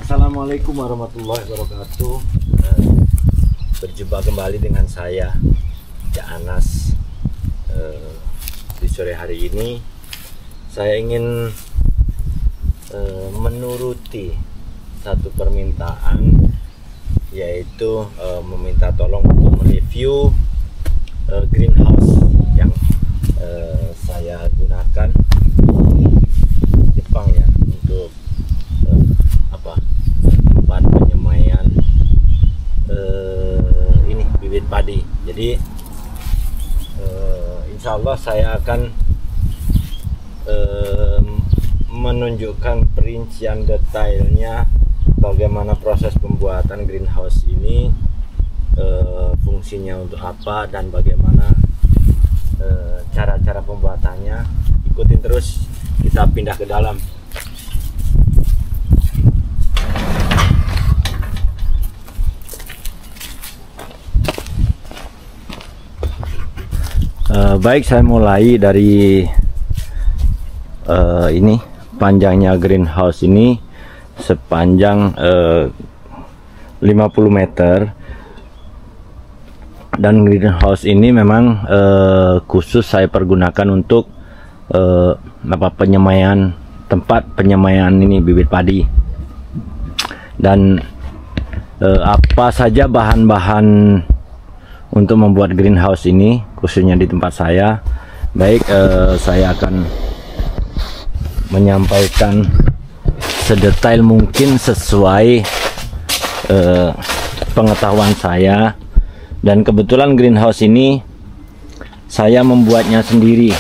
Assalamualaikum warahmatullahi wabarakatuh. Berjumpa kembali dengan saya, Cak Anas. Di sore hari ini saya ingin menuruti satu permintaan, yaitu meminta tolong untuk mereview greenhouse yang saya gunakan Jepang ya, untuk tempat penyemaian ini bibit padi. Jadi insya Allah saya akan menunjukkan perincian detailnya bagaimana proses pembuatan greenhouse ini, fungsinya untuk apa, dan bagaimana cara-cara pembuatannya. Ikutin terus, kita pindah ke dalam. Baik, saya mulai dari ini panjangnya greenhouse ini sepanjang 50 meter, dan greenhouse ini memang khusus saya pergunakan untuk penyemaian, tempat penyemaian ini bibit padi. Dan apa saja bahan-bahan untuk membuat greenhouse ini, khususnya di tempat saya. Baik, saya akan menyampaikan sedetail mungkin sesuai pengetahuan saya. Dan kebetulan greenhouse ini saya membuatnya sendiri.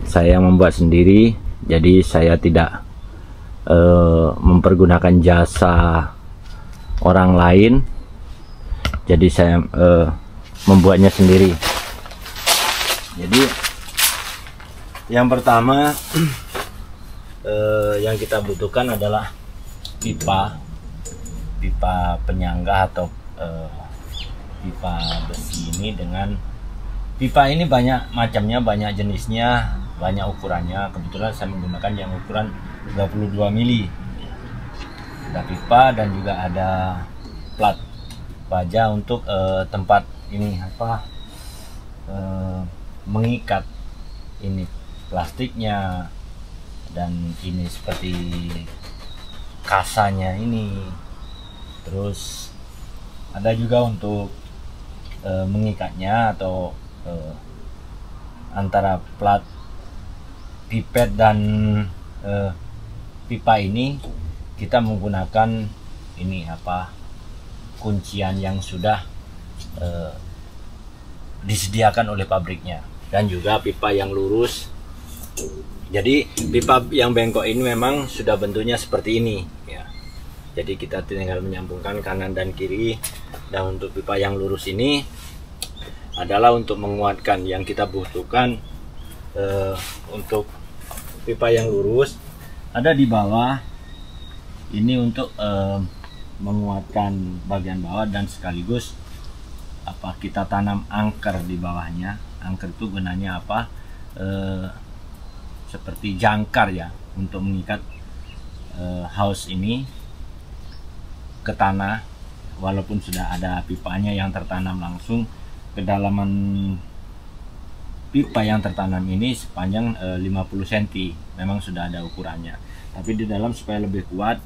Saya membuat sendiri, jadi saya tidak mempergunakan jasa orang lain. Jadi saya membuatnya sendiri. Jadi yang pertama yang kita butuhkan adalah pipa penyangga atau pipa besi ini. Dengan pipa ini banyak macamnya, banyak jenisnya, banyak ukurannya. Kebetulan saya menggunakan yang ukuran 32 mili. Ada pipa dan juga ada plat baja untuk tempat ini mengikat ini plastiknya, dan ini seperti kasanya ini. Terus ada juga untuk mengikatnya, atau antara plat pipet dan pipa ini kita menggunakan ini kuncian yang sudah disediakan oleh pabriknya, dan juga pipa yang lurus. Jadi pipa yang bengkok ini memang sudah bentuknya seperti ini ya. Jadi kita tinggal menyambungkan kanan dan kiri. Dan untuk pipa yang lurus ini adalah untuk menguatkan. Yang kita butuhkan untuk pipa yang lurus ada di bawah ini, untuk menguatkan bagian bawah, dan sekaligus kita tanam angker di bawahnya. Angker itu gunanya seperti jangkar ya, untuk mengikat house ini ke tanah. Walaupun sudah ada pipanya yang tertanam langsung, kedalaman pipa yang tertanam ini sepanjang 50 cm memang sudah ada ukurannya. Tapi di dalam supaya lebih kuat,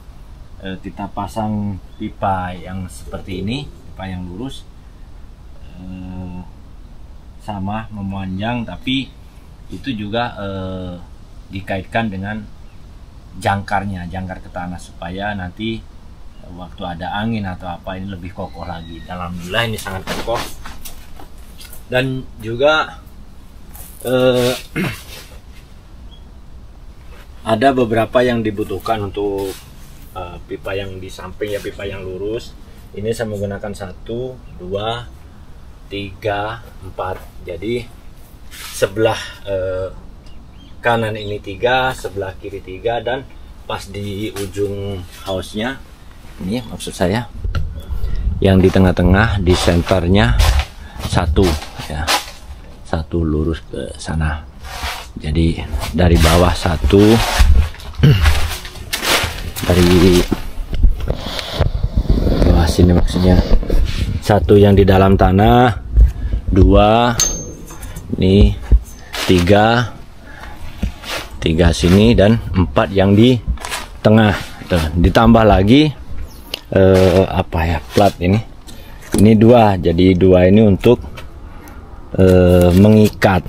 kita pasang pipa yang seperti ini, pipa yang lurus, sama memanjang, tapi itu juga dikaitkan dengan jangkarnya, jangkar ke tanah, supaya nanti waktu ada angin atau apa ini lebih kokoh lagi. Alhamdulillah ini sangat kokoh. Dan juga ada beberapa yang dibutuhkan untuk pipa yang di samping ya, pipa yang lurus. Ini saya menggunakan 1, 2, 3, 4. Jadi sebelah kanan ini 3, sebelah kiri 3, dan pas di ujung house-nya ini, maksud saya yang di tengah-tengah, di senternya 1 ya, 1 lurus ke sana. Jadi dari bawah 1, dari bawah sini, maksudnya satu yang di dalam tanah, dua nih, tiga sini, dan 4 yang di tengah. Tuh, ditambah lagi apa ya, plat ini 2, jadi 2 ini untuk mengikat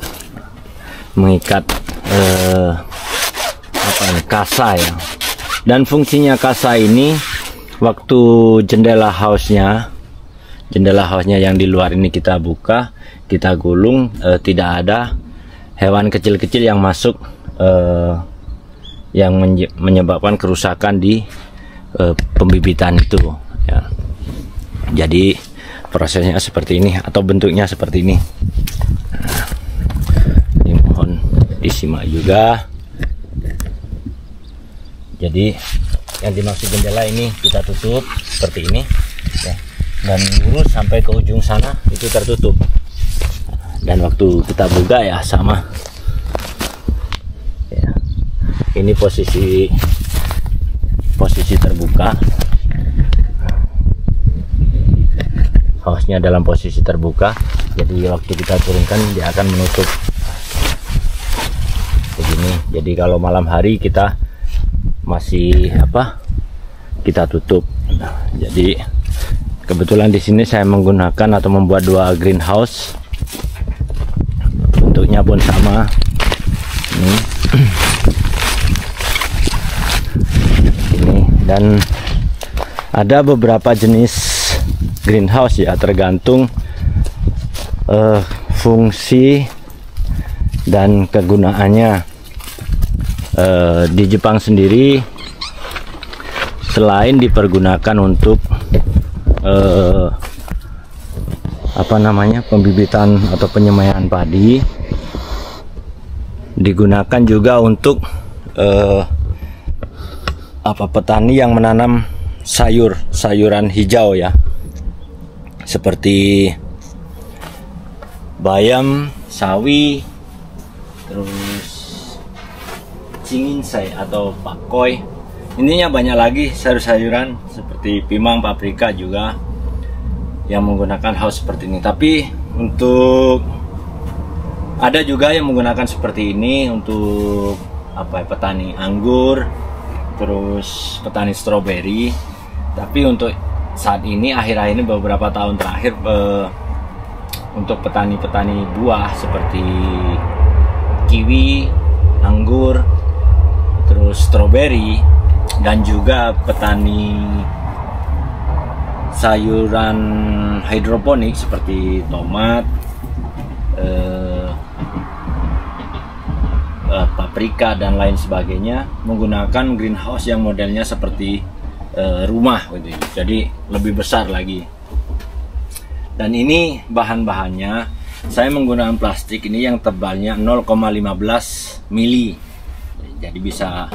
apa ini, kasa ya. Dan fungsinya kasa ini, waktu jendela house-nya yang di luar ini kita buka, kita gulung, tidak ada hewan kecil-kecil yang masuk, yang menyebabkan kerusakan di pembibitan itu ya. Jadi prosesnya seperti ini, atau bentuknya seperti ini. Nah, ini mohon disimak juga. Jadi yang dimaksud jendela ini kita tutup seperti ini ya, dan lurus sampai ke ujung sana itu tertutup. Dan waktu kita buka ya sama ya, ini posisi terbuka, house-nya dalam posisi terbuka, jadi waktu kita turunkan dia akan menutup begini. Jadi kalau malam hari kita masih kita tutup. Nah, jadi kebetulan di sini saya menggunakan atau membuat 2 greenhouse, bentuknya pun sama ini. Dan ada beberapa jenis greenhouse ya, tergantung fungsi dan kegunaannya. Di Jepang sendiri, selain dipergunakan untuk pembibitan atau penyemaian padi, digunakan juga untuk petani yang menanam sayuran hijau ya, seperti bayam, sawi, terus cinginsai atau pakcoy. Intinya banyak lagi sayur-sayuran seperti pimang, paprika juga yang menggunakan house seperti ini. Tapi untuk ada juga yang menggunakan seperti ini untuk petani anggur, terus petani stroberi. Tapi untuk saat ini, akhir-akhir ini, beberapa tahun terakhir, untuk petani-petani buah seperti kiwi, anggur, terus stroberi, dan juga petani sayuran hidroponik seperti tomat, paprika dan lain sebagainya, menggunakan greenhouse yang modelnya seperti rumah gitu. Jadi lebih besar lagi. Dan ini bahan-bahannya saya menggunakan plastik ini yang tebalnya 0,15 mili. Jadi bisa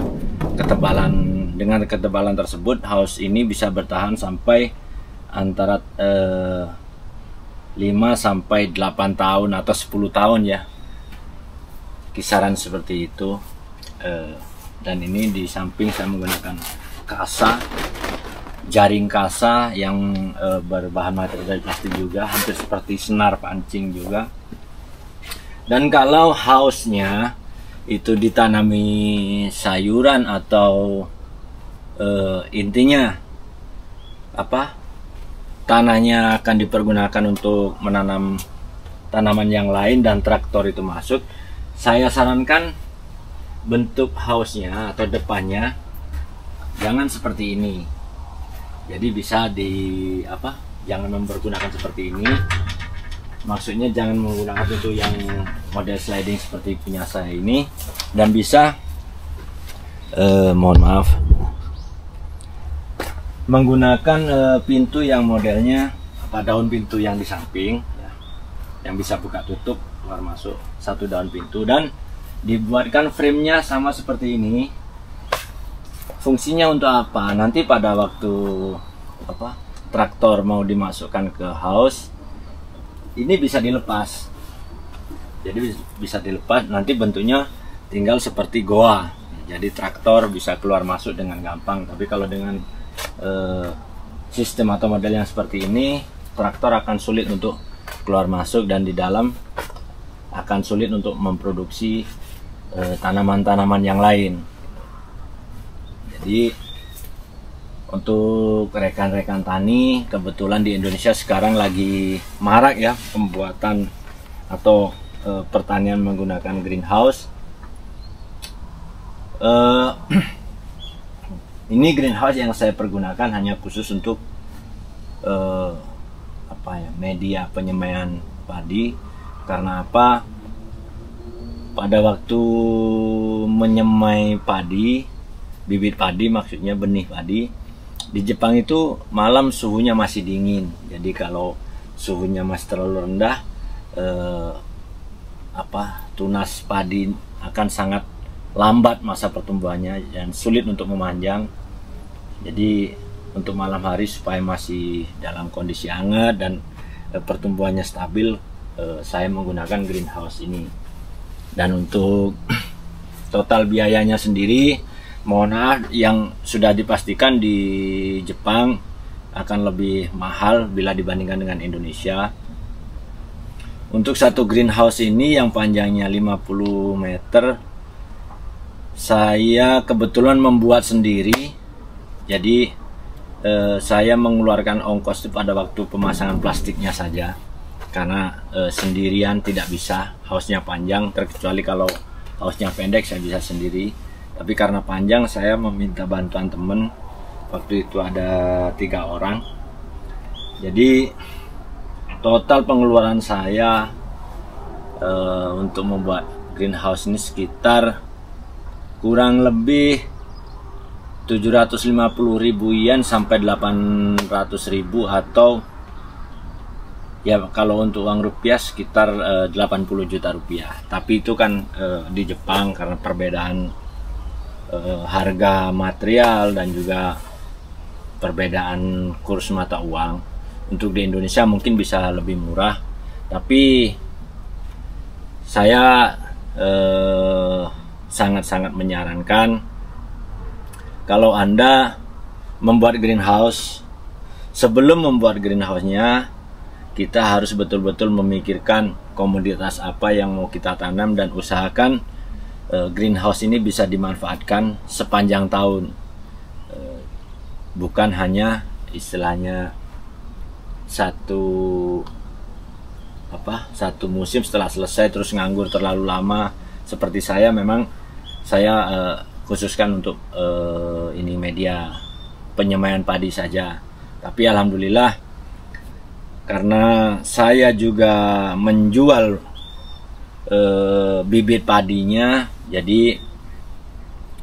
dengan ketebalan tersebut house ini bisa bertahan sampai antara 5 sampai 8 tahun atau 10 tahun ya, kisaran seperti itu. Dan ini di samping saya menggunakan kasa, jaring kasa yang berbahan material dari plastik juga, hampir seperti senar pancing juga. Dan kalau house-nya itu ditanami sayuran atau intinya tanahnya akan dipergunakan untuk menanam tanaman yang lain dan traktor itu masuk, saya sarankan bentuk house-nya atau depannya jangan seperti ini. Jadi bisa jangan mempergunakan seperti ini. Maksudnya jangan menggunakan itu yang model sliding seperti punya saya ini, dan bisa mohon maaf, menggunakan pintu yang modelnya daun pintu yang di samping ya, yang bisa buka tutup keluar masuk, satu daun pintu, dan dibuatkan framenya sama seperti ini. Fungsinya untuk apa? Nanti pada waktu traktor mau dimasukkan ke house, ini bisa dilepas. Jadi bisa dilepas, nanti bentuknya tinggal seperti goa. jadi traktor bisa keluar masuk dengan gampang. Tapi kalau dengan sistem atau model yang seperti ini, traktor akan sulit untuk keluar masuk dan di dalam akan sulit untuk memproduksi tanaman-tanaman yang lain. Jadi untuk rekan-rekan tani, kebetulan di Indonesia sekarang lagi marak ya pembuatan atau pertanian menggunakan greenhouse. Ini greenhouse yang saya pergunakan hanya khusus untuk media penyemaian padi. Karena apa? Pada waktu menyemai padi, bibit padi maksudnya benih padi, di Jepang itu malam suhunya masih dingin. Jadi kalau suhunya masih terlalu rendah, tunas padi akan sangat lambat masa pertumbuhannya dan sulit untuk memanjang. Jadi untuk malam hari supaya masih dalam kondisi hangat dan pertumbuhannya stabil, saya menggunakan greenhouse ini. Dan untuk total biayanya sendiri, mohon maaf, yang sudah dipastikan di Jepang akan lebih mahal bila dibandingkan dengan Indonesia. Untuk satu greenhouse ini yang panjangnya 50 meter, saya kebetulan membuat sendiri. Jadi saya mengeluarkan ongkos pada waktu pemasangan plastiknya saja, karena sendirian tidak bisa, house-nya panjang, terkecuali kalau house-nya pendek saya bisa sendiri. Tapi karena panjang, saya meminta bantuan temen. Waktu itu ada 3 orang. Jadi total pengeluaran saya untuk membuat greenhouse ini sekitar kurang lebih 750.000 yen sampai 800.000, atau ya kalau untuk uang rupiah sekitar 80 juta rupiah. Tapi itu kan di Jepang karena perbedaan harga material dan juga perbedaan kurs mata uang. Untuk di Indonesia mungkin bisa lebih murah, tapi saya sangat-sangat menyarankan kalau Anda membuat greenhouse, sebelum membuat greenhouse-nya kita harus betul-betul memikirkan komoditas apa yang mau kita tanam dan usahakan greenhouse ini bisa dimanfaatkan sepanjang tahun, bukan hanya istilahnya satu musim setelah selesai terus nganggur terlalu lama. Seperti saya, memang saya khususkan untuk ini media penyemaian padi saja. Tapi alhamdulillah, karena saya juga menjual bibit padinya, jadi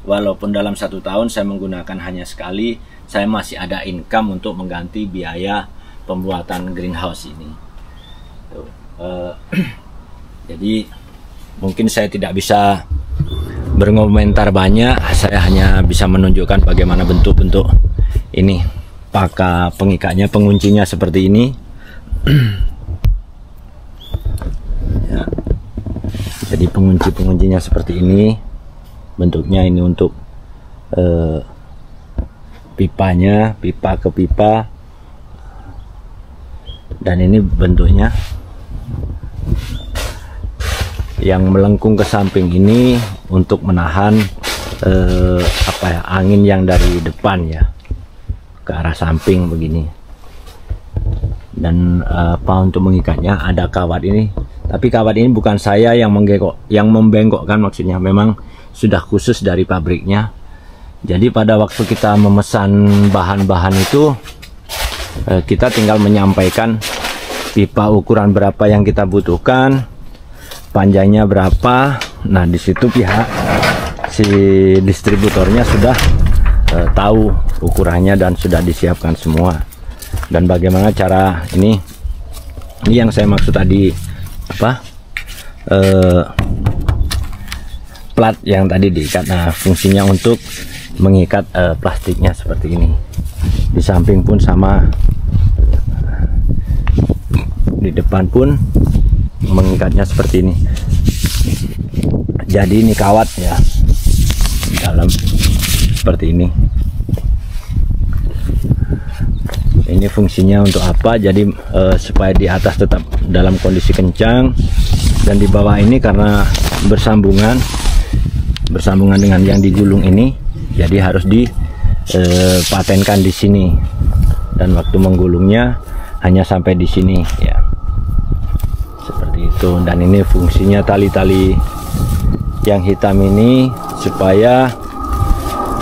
walaupun dalam 1 tahun saya menggunakan hanya sekali, saya masih ada income untuk mengganti biaya pembuatan greenhouse ini. Jadi mungkin saya tidak bisa berkomentar banyak, saya hanya bisa menunjukkan bagaimana bentuk-bentuk ini. Pakai pengikatnya, penguncinya seperti ini. Ya. Jadi penguncinya seperti ini. Bentuknya ini untuk pipanya, pipa ke pipa. Dan ini bentuknya yang melengkung ke samping ini untuk menahan angin yang dari depan ya ke arah samping begini. Dan untuk mengikatnya ada kawat ini, tapi kawat ini bukan saya yang membengkokkan, maksudnya memang sudah khusus dari pabriknya. Jadi pada waktu kita memesan bahan-bahan itu, kita tinggal menyampaikan pipa ukuran berapa yang kita butuhkan, panjangnya berapa. Nah, di situ pihak si distributornya sudah tahu ukurannya dan sudah disiapkan semua. Dan bagaimana cara ini yang saya maksud tadi, plat yang tadi diikat. Nah, fungsinya untuk mengikat plastiknya seperti ini. Di samping pun sama, di depan pun mengikatnya seperti ini. Jadi ini kawat ya, di dalam seperti ini. Ini fungsinya untuk apa? Jadi supaya di atas tetap dalam kondisi kencang, dan di bawah ini karena bersambungan dengan yang digulung ini, jadi harus dipatenkan di sini, dan waktu menggulungnya hanya sampai di sini ya, seperti itu. Dan ini fungsinya tali-tali yang hitam ini supaya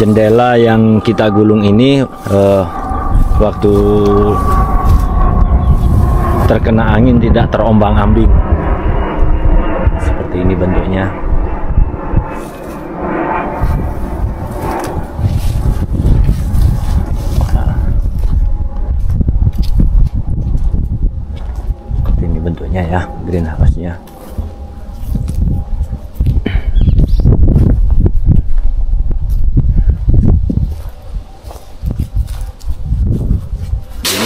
jendela yang kita gulung ini waktu terkena angin tidak terombang-ambing. Seperti ini bentuknya. Seperti ini bentuknya ya, greenhouse-nya.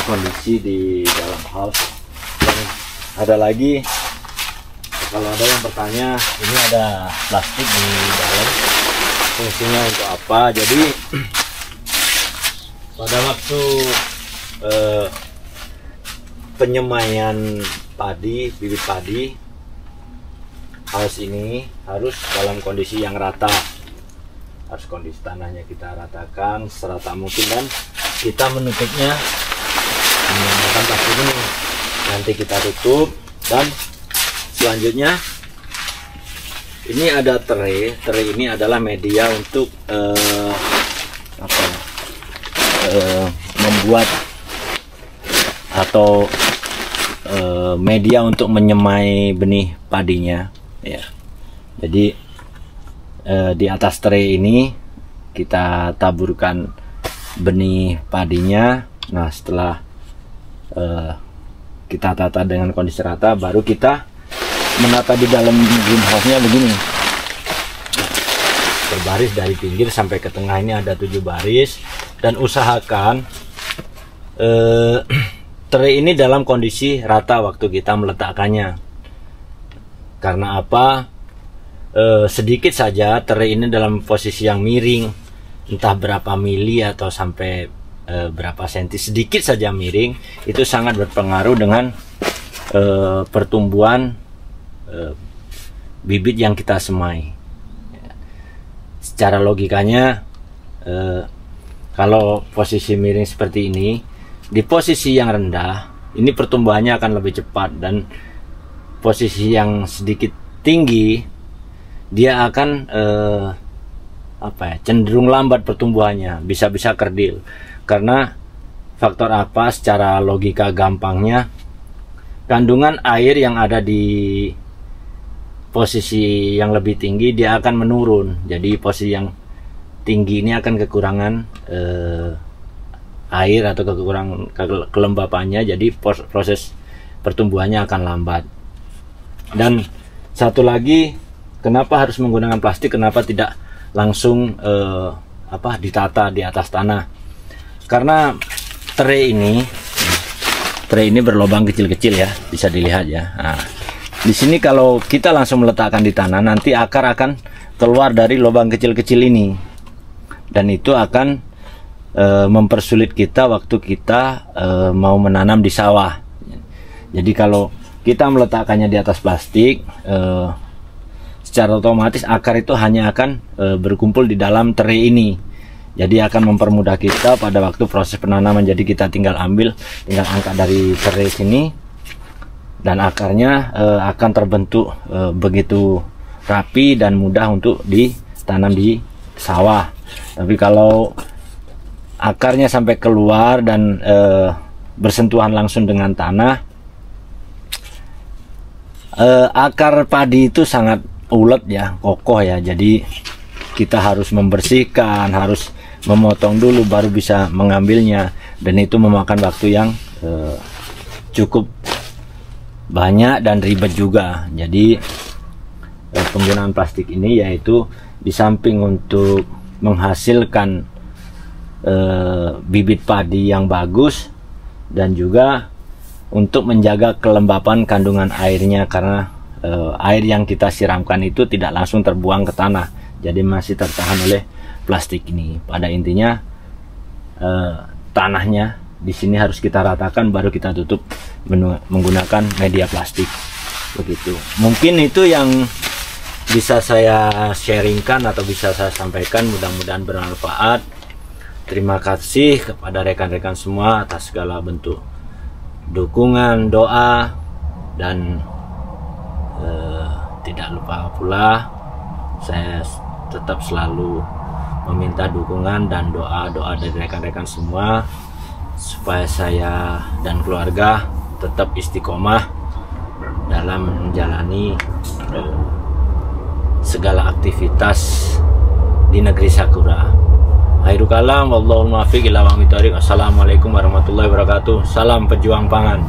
Kondisi di dalam house. Dan ada lagi, kalau ada yang bertanya, ini ada plastik di dalam, fungsinya untuk apa? Jadi pada waktu penyemaian padi, bibit padi, house ini harus dalam kondisi yang rata, harus kondisi tanahnya kita ratakan serata mungkin, dan kita menutupnya menggunakan plastik ini. Nanti kita tutup, dan selanjutnya ini ada tray. Tray ini adalah media untuk membuat atau media untuk menyemai benih padinya ya. Jadi di atas tray ini kita taburkan benih padinya. Nah, setelah kita tata dengan kondisi rata, baru kita menata di dalam greenhouse-nya begini, berbaris dari pinggir sampai ke tengah. Ini ada 7 baris, dan usahakan tray ini dalam kondisi rata waktu kita meletakkannya. Karena apa? Sedikit saja tray ini dalam posisi yang miring, entah berapa mili atau sampai berapa senti, sedikit saja miring, itu sangat berpengaruh dengan pertumbuhan bibit yang kita semai. Secara logikanya, kalau posisi miring seperti ini, di posisi yang rendah ini pertumbuhannya akan lebih cepat, dan posisi yang sedikit tinggi dia akan cenderung lambat pertumbuhannya, bisa-bisa kerdil. Karena faktor apa? Secara logika gampangnya, kandungan air yang ada di posisi yang lebih tinggi dia akan menurun. Jadi posisi yang tinggi ini akan kekurangan air atau kekurangan kelembapannya, jadi proses pertumbuhannya akan lambat. Dan satu lagi, kenapa harus menggunakan plastik? Kenapa tidak langsung ditata di atas tanah? Karena tray ini berlubang kecil-kecil ya, bisa dilihat ya. Nah, di sini kalau kita langsung meletakkan di tanah, nanti akar akan keluar dari lubang kecil-kecil ini, dan itu akan mempersulit kita waktu kita mau menanam di sawah. Jadi kalau kita meletakkannya di atas plastik, secara otomatis akar itu hanya akan berkumpul di dalam tray ini. Jadi akan mempermudah kita pada waktu proses penanaman. Jadi kita tinggal angkat dari tray sini, dan akarnya akan terbentuk begitu rapi dan mudah untuk ditanam di sawah. Tapi kalau akarnya sampai keluar dan bersentuhan langsung dengan tanah, akar padi itu sangat ulet ya, kokoh ya. Jadi kita harus membersihkan, harus memotong dulu baru bisa mengambilnya, dan itu memakan waktu yang cukup banyak dan ribet juga. Jadi penggunaan plastik ini yaitu di samping untuk menghasilkan bibit padi yang bagus, dan juga untuk menjaga kelembapan kandungan airnya, karena air yang kita siramkan itu tidak langsung terbuang ke tanah, jadi masih tertahan oleh plastik ini. Pada intinya tanahnya di sini harus kita ratakan, baru kita tutup menggunakan media plastik. Begitu. Mungkin itu yang bisa saya sharingkan atau bisa saya sampaikan, mudah-mudahan bermanfaat. Terima kasih kepada rekan-rekan semua atas segala bentuk dukungan, doa, dan tidak lupa pula saya tetap selalu meminta dukungan dan doa-doa dari rekan-rekan semua supaya saya dan keluarga tetap istiqomah dalam menjalani segala aktivitas di negeri Sakura. Akhirul kalam, wallahul muwaffiq ila aqwamit thoriq. Assalamualaikum warahmatullahi wabarakatuh. Salam pejuang pangan.